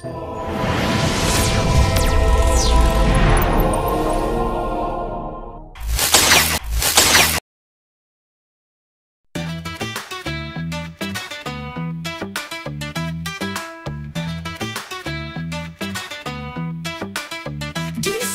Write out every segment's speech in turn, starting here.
Di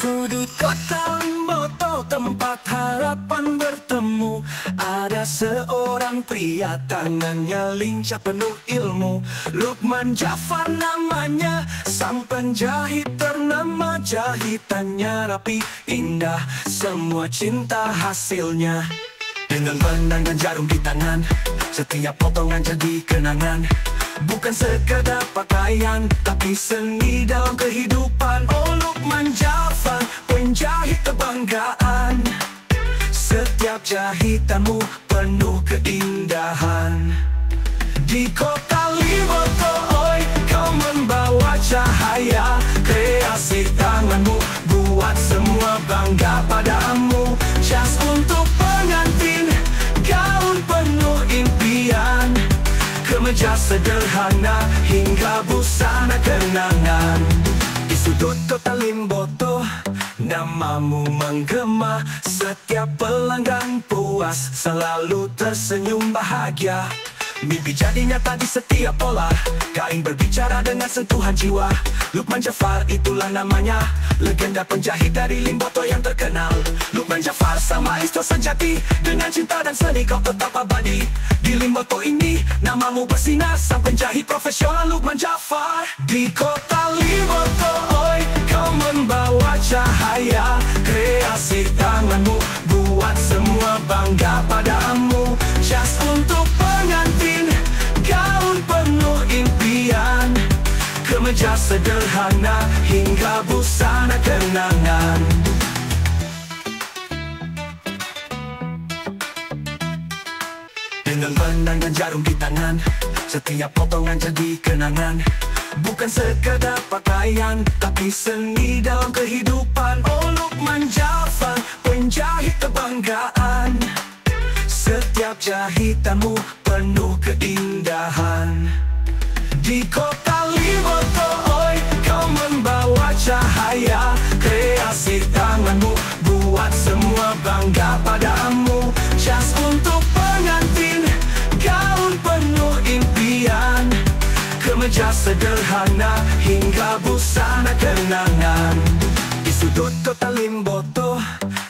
sudut kota Limboto, tempat harapan bertemu, ada seorang pria tangannya lincah penuh ilmu. Lukman Jafar namanya, sang penjahit ternama. Jahitannya rapi, indah, semua cinta hasilnya. Dengan benang dan jarum di tangan, setiap potongan jadi kenangan. Bukan sekadar pakaian, tapi seni dalam kehidupan. Oh, Lukman Jafar, penjahit kebanggaan. Setiap jahitanmu penuh keindahan. Di kota Limboto, oi, kau membawa cahaya. Kreasi tanganmu buat semua bangga padamu. Jas untuk pengantin, gaun penuh impian, kemeja sederhana hingga busana kenangan. Di sudut kota Limboto, namamu menggema. Setiap pelanggan puas, selalu tersenyum bahagia. Mimpi jadi nyata di setiap pola, kain berbicara dengan sentuhan jiwa. Lukman Jafar itulah namanya, legenda penjahit dari Limboto yang terkenal. Lukman Jafar sang maestro sejati, dengan cinta dan seni kau tetap abadi. Di Limboto ini namamu bersinar, sang penjahit profesional Lukman Jafar. Di kota Limboto, oi, kau membawa cahaya. Kreasi tanganmu buat semua bangga padamu. Jas untuk pengantin, gaun penuh impian, kemeja sederhana hingga busana kenangan. Dengan benang dan jarum di tangan, setiap potongan jadi kenangan. Bukan sekadar pakaian, tapi seni dalam kehidupan. Oh, Lukman Jafar, penjahit kebanggaan. Setiap jahitanmu penuh keindahan. Di kota Limboto, oi, kau membawa cahaya. Kreasi tanganmu buat semua bangga padamu. Jas untuk pengantin, gaun penuh impian, kemeja sederhana hingga busana kenangan. Di sudut kota Limboto,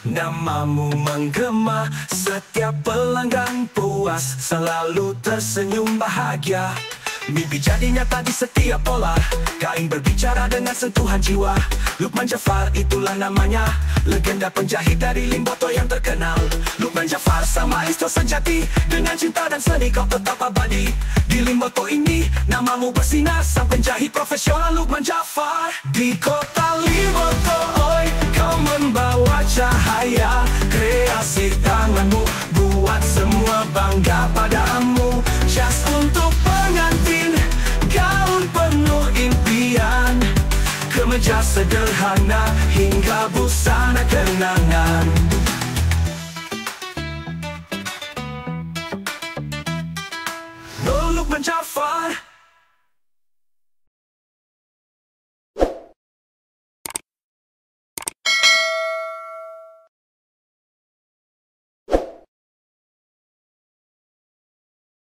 namamu menggema. Setiap pelanggan puas, selalu tersenyum bahagia. Mimpi jadi nyata di setiap pola, kain berbicara dengan sentuhan jiwa. Lukman Jafar itulah namanya, legenda penjahit dari Limboto yang terkenal. Lukman Jafar sang maestro sejati, dengan cinta dan seni kau tetap abadi. Di Limboto ini namamu bersinar, sang penjahit profesional Lukman Jafar. Di kota Limboto, oi, kau membawa cahaya. Kreasi tanganmu buat semua bangga padamu. Jas untuk pengantin, gaun penuh impian, kemeja sederhana hingga busana kenangan. Oh, Lukman Jafar,